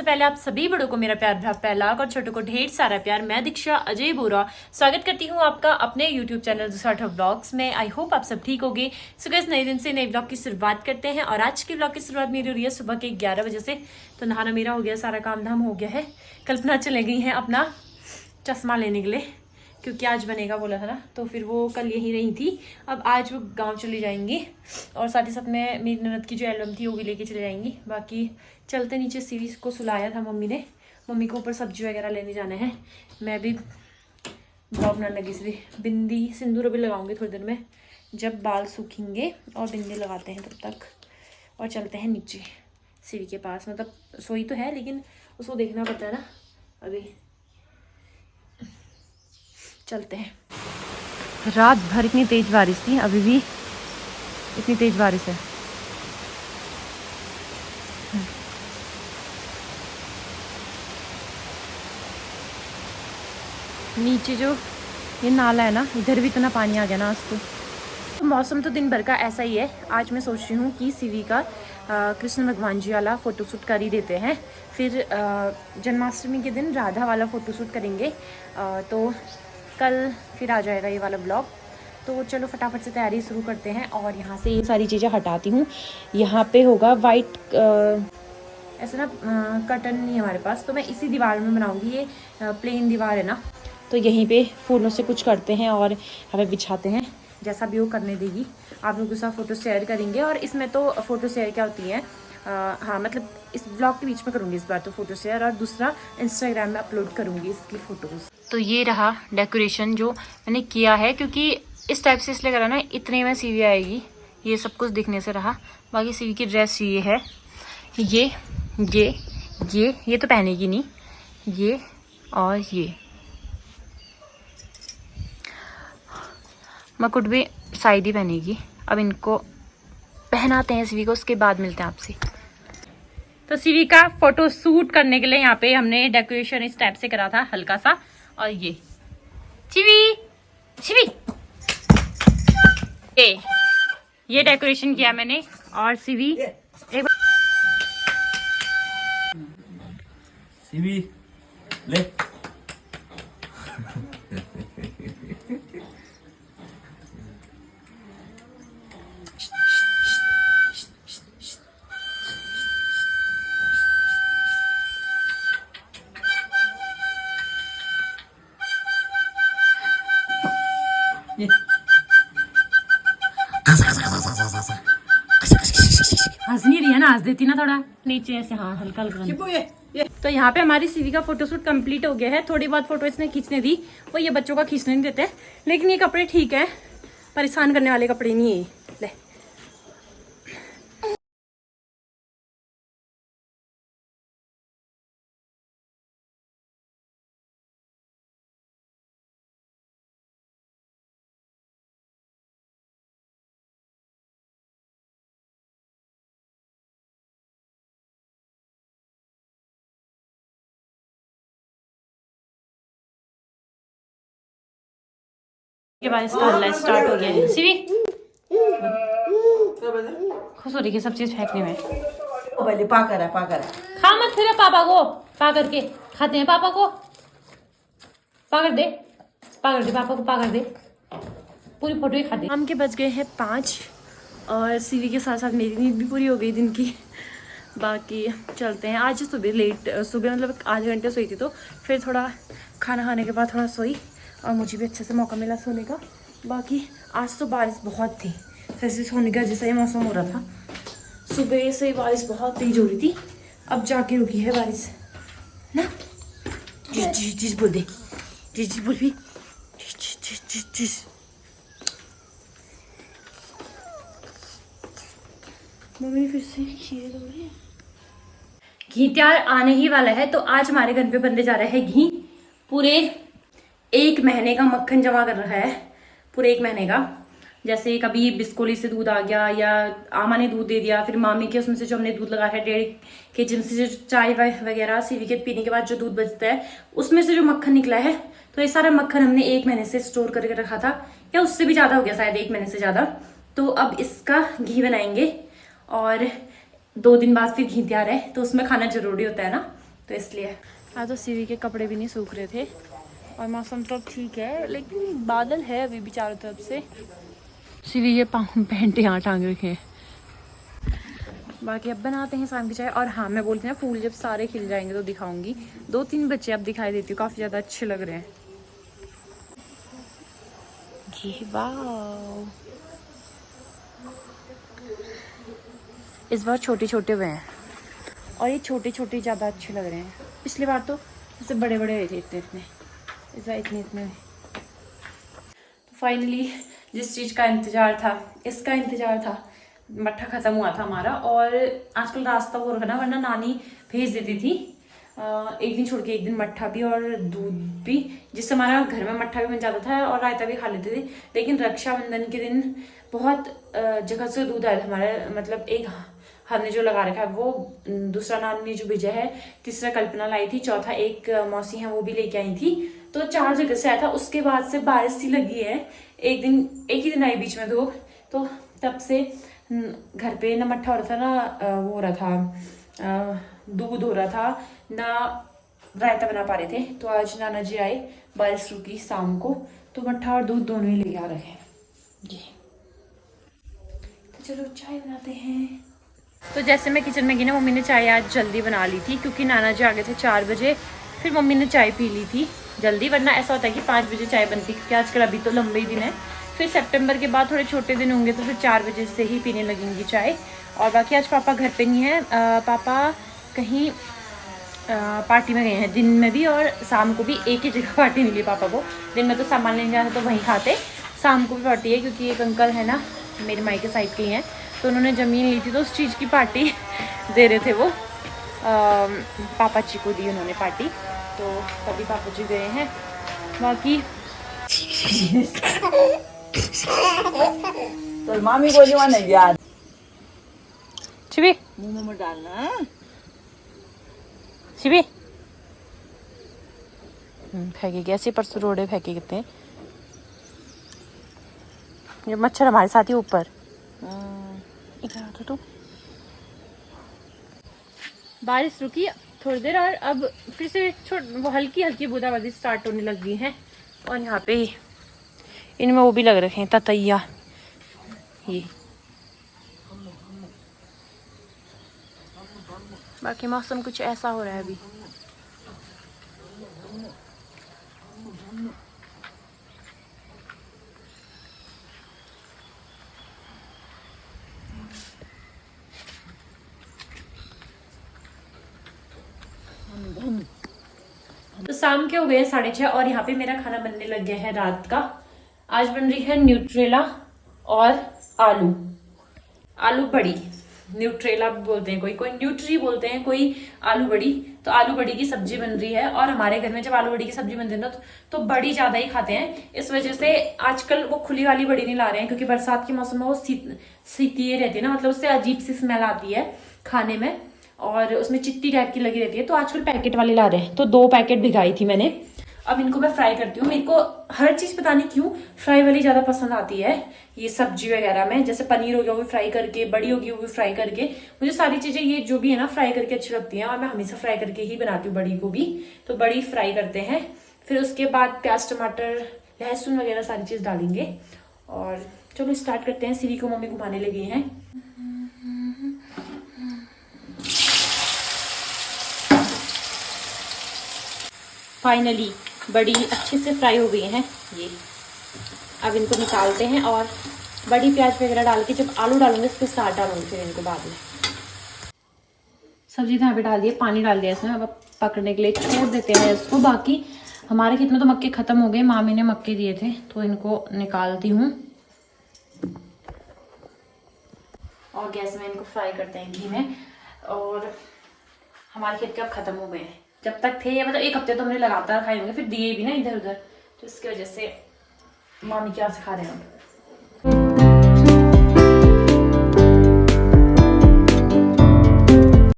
पहले आप सभी बड़ों को मेरा प्यार भरा पहलाक और छोटों को ढेर सारा प्यार। मैं दीक्षा अजय बोरा स्वागत करती हूँ आपका अपने YouTube चैनल दूसरा व्लॉग्स में। आई होप आप सब ठीक होगे। सो गाइस, नए दिन से नए व्लॉग की शुरुआत करते हैं और आज के व्लॉग की शुरुआत मेरी हो रही है सुबह के 11 बजे से। तो नहाना मेरा हो गया, सारा काम धाम हो गया है। कल्पना चले गई हैं अपना चश्मा लेने के लिए क्योंकि आज बनेगा बोला था ना, तो फिर वो कल यहीं रही थी। अब आज वो गांव चली जाएंगी और साथ ही साथ में मेरी ननद की जो एल्बम थी वो भी लेके चले जाएंगी। बाकी चलते नीचे सीरीज को सुलाया था मम्मी ने, मम्मी को ऊपर सब्जी वगैरह लेने जाने हैं। मैं भी ब्लॉग बनाने लगी, इसलिए बिंदी सिंदूर अभी लगाऊंगी थोड़ी देर में, जब बाल सूखेंगे और बिंदी लगाते हैं तब तक। और चलते हैं नीचे सीढ़ी के पास, मतलब सोई तो है लेकिन उसको देखना पड़ता है ना। अभी चलते हैं। रात भर इतनी तेज बारिश थी, अभी भी इतनी तेज बारिश है। नीचे जो ये नाला है ना, इधर भी इतना पानी आ गया ना आज तो मौसम तो दिन भर का ऐसा ही है। आज मैं सोच रही हूँ कि सीवी का कृष्ण भगवान जी वाला फ़ोटोशूट कर ही देते हैं, फिर जन्माष्टमी के दिन राधा वाला फ़ोटोशूट करेंगे। तो कल फिर आ जाएगा ये वाला ब्लॉग। तो चलो फटाफट से तैयारी शुरू करते हैं और यहाँ से ये सारी चीज़ें हटाती हूँ। यहाँ पे होगा वाइट ऐसा ना कर्टन नहीं है हमारे पास, तो मैं इसी दीवार में बनाऊँगी। ये प्लेन दीवार है ना, तो यहीं पे फूलों से कुछ करते हैं और हमें बिछाते हैं, जैसा भी वो करने देगी। आप लोगों के साथ फ़ोटो शेयर करेंगे और इसमें तो फ़ोटो शेयर क्या होती है, हाँ मतलब इस ब्लॉग के बीच में करूँगी इस बार तो फ़ोटो शेयर, और दूसरा इंस्टाग्राम में अपलोड करूँगी इसकी फ़ोटोज़। तो ये रहा डेकोरेशन जो मैंने किया है, क्योंकि इस टाइप से इसलिए करा ना, इतने में सीवी आएगी। ये सब कुछ दिखने से रहा। बाकी सीवी की ड्रेस ये है, ये तो पहनेगी नहीं, ये और ये मकुट भी शायद ही पहनेगी। अब इनको पहनाते हैं सीवी को, उसके बाद मिलते हैं आपसे। तो सीवी का फोटो शूट करने के लिए यहाँ पे हमने डेकोरेशन इस टाइप से करा था हल्का सा। और ये शिवी ये डेकोरेशन किया मैंने। और सीवी एक सीवी ले हंस नहीं रही है ना, हंस देती ना थोड़ा नीचे ऐसे, हाँ हल्का हल्का। तो यहाँ पे हमारी सीवी का फोटोशूट कंप्लीट हो गया है। थोड़ी बहुत फोटो इसने खींचने दी, वो ये बच्चों का खींचने नहीं देते, लेकिन ये कपड़े ठीक है, परेशान करने वाले कपड़े नहीं है। ले के बाद इसका हल्ला स्टार्ट हो गया है। सीवी खुश हो रही है सब चीज फेंकने में। पहले पा करा खा मत फिर पापा को, पा करके खाते हैं पापा को। पा कर दे पापा को, पा कर दे, पूरी फोटो ही खा दे। शाम के बज गए हैं 5 और सीवी के साथ साथ मेरी नींद भी पूरी हो गई दिन की। बाकी चलते हैं। आज सुबह मतलब आधे घंटे सोई थी, तो फिर थोड़ा खाना खाने के बाद थोड़ा सोई और मुझे भी अच्छे से मौका मिला सोने का। बाकी आज तो बारिश बहुत थी, जैसे सोने का जैसा ही मौसम हो रहा था। सुबह से बारिश बहुत तेज हो रही थी, अब जाके रुकी है बारिश ना। जी बोल दे, जी बोल भी, जी। मम्मी फिर से खीर दो रही है। घी त्यार आने ही वाला है, तो आज हमारे घर पे बनने जा रहा है घी। पूरे 1 महीने का मक्खन जमा कर रहा है, पूरे 1 महीने का। जैसे कभी बिस्कोली से दूध आ गया या आमा ने दूध दे दिया, फिर मामी के उसमें से जो हमने दूध लगाया है 1.5 kg से, जो चाय वगैरह सीवी के पीने के बाद जो दूध बचता है उसमें से जो मक्खन निकला है, तो ये सारा मक्खन हमने 1 महीने से स्टोर करके रखा था, या उससे भी ज़्यादा हो गया शायद, 1 महीने से ज़्यादा। तो अब इसका घी बनाएंगे और 2 दिन बाद फिर घी तैयार है, तो उसमें खाना जरूरी होता है ना। तो इसलिए आज तो सीवी के कपड़े भी नहीं सूख रहे थे और मौसम तो ठीक है, लेकिन बादल है अभी भी चारों तरफ से। सीवी के पैंट यहाँ टांग रखे हैं। बाकी अब बनाते हैं शाम की चाय। और हाँ, मैं बोलती हूँ फूल जब सारे खिल जाएंगे तो दिखाऊंगी। 2-3 बच्चे अब दिखाई देती हूँ, काफ़ी ज़्यादा अच्छे लग रहे हैं ये। वाह, इस बार छोटे छोटे हुए हैं और ये छोटे छोटे ज़्यादा अच्छे लग रहे हैं। पिछली बार तो ऐसे बड़े बड़े हुए थे, इतने इतने, इस बार इतने इतने। तो फाइनली जिस चीज़ का इंतज़ार था, इसका इंतज़ार था, मट्ठा ख़त्म हुआ था हमारा। और आजकल रास्ता वो रखना, वरना नानी भेज देती थी एक दिन छोड़ के एक दिन मट्ठा भी और दूध भी, जिससे हमारा घर में मट्ठा भी बन जाता था और रायता भी खा लेते थे। लेकिन रक्षाबंधन के दिन बहुत जगह से दूध आया था हमारे, मतलब एक हमने जो लगा रखा है वो, दूसरा नानी ने जो भेजा है, तीसरा कल्पना लाई थी, चौथा एक मौसी है वो भी लेके आई थी। तो 4 जगह से आया था। उसके बाद से बारिश सी लगी है, एक ही दिन आई बीच में धूप, तो तब से घर पे ना मट्ठा हो रहा था ना वो हो रहा था, दूध हो रहा था ना, रायता बना पा रहे थे। तो आज नाना जी आए, बारिश रुकी शाम को, तो मट्ठा और दूध दोनों ही लेके आ रहे हैं जी। तो चलो चाय बनाते हैं। तो जैसे मैं किचन में गई ना, मम्मी ने चाय आज जल्दी बना ली थी क्योंकि नाना जी आ गए थे 4 बजे। फिर मम्मी ने चाय पी ली थी जल्दी, वरना ऐसा होता है कि 5 बजे चाय बनती, क्योंकि आजकल अभी तो लंबे ही दिन है। फिर सितंबर के बाद थोड़े छोटे दिन होंगे तो फिर 4 बजे से ही पीने लगेंगी चाय। और बाकी आज पापा घर पे नहीं है, पापा कहीं पार्टी में गए हैं, दिन में भी और शाम को भी। एक ही जगह पार्टी मिली पापा को, दिन में तो सामान लेने जाते तो वहीं खाते, शाम को भी पार्टी है क्योंकि एक अंकल है ना मेरे मायके साइड के ही हैं, तो उन्होंने ज़मीन ली थी तो उस चीज़ की पार्टी दे रहे थे वो, पापा जी को दी उन्होंने पार्टी, तो तभी पापा जी गए हैं। बाकी तो मामी बोली वहाँ नहीं याद शिवी मुंह में डालना। शिवी फेंके गए ऐसे, परसों रोडे फेंके कितने, ये मच्छर हमारे साथ ही ऊपर। इधर तो तू। बारिश रुकी थोड़ी देर और अब फिर से वो हल्की हल्की बूंदाबांदी स्टार्ट होने लग गई है। और यहाँ पे इनमें वो भी लग रखे हैं ततैया, ये। बाकी मौसम कुछ ऐसा हो रहा है अभी। तो शाम के हो गए 6:30 और यहाँ पे मेरा खाना बनने लग गया है रात का। आज बन रही है न्यूट्रेला और आलू बड़ी। न्यूट्रेला बोलते हैं, कोई न्यूट्री बोलते हैं, कोई आलू बड़ी। तो आलू बड़ी की सब्जी बन रही है और हमारे घर में जब आलू बड़ी की सब्जी बनती है ना तो बड़ी ज्यादा ही खाते हैं। इस वजह से आजकल वो खुली वाली बड़ी नहीं ला रहे हैं, क्योंकि बरसात के मौसम में वो सीती रहती है ना, मतलब उससे अजीब सी स्मेल आती है खाने में और उसमें चित्ती टाइप की लगी रहती है। तो आजकल पैकेट वाले ला रहे हैं, तो 2 पैकेट भिगाई थी मैंने। अब इनको मैं फ्राई करती हूँ। मेरे को हर चीज पता नहीं क्यों फ्राई वाली ज्यादा पसंद आती है, ये सब्जी वगैरह में। जैसे पनीर हो गया वो भी फ्राई करके, बड़ी होगी वो भी फ्राई करके, मुझे सारी चीजें ये जो भी है ना फ्राई करके अच्छी लगती हैं और मैं हमेशा फ्राई करके ही बनाती हूँ बड़ी को भी। तो बड़ी फ्राई करते हैं, फिर उसके बाद प्याज टमाटर लहसुन वगैरह सारी चीज डालेंगे। और चलो स्टार्ट करते हैं। सीरी को मम्मी घुमाने लगी हैं। फाइनली बड़ी अच्छे से फ्राई हो गई हैं ये। अब इनको निकालते हैं और बड़ी प्याज वगैरह डाल के जब आलू डालूंगे उसके साथ डालूंगी फिर इनको बाद में। सब्जी तो यहाँ पे डाल दिए, पानी डाल दिया इसमें। अब पकड़ने के लिए छोड़ देते हैं इसको। बाकी हमारे खेत में तो मक्के खत्म हो गए, मामी ने मक्के दिए थे तो इनको निकालती हूँ और गैस में इनको फ्राई करते हैं घी में। और हमारे खेत के अब खत्म हो गए हैं, जब तक थे मतलब 1 हफ्ते तो हमने लगातार खाए होंगे, फिर दिए भी ना इधर उधर, तो इसकी वजह से मामी क्या सिखा रहे हैं।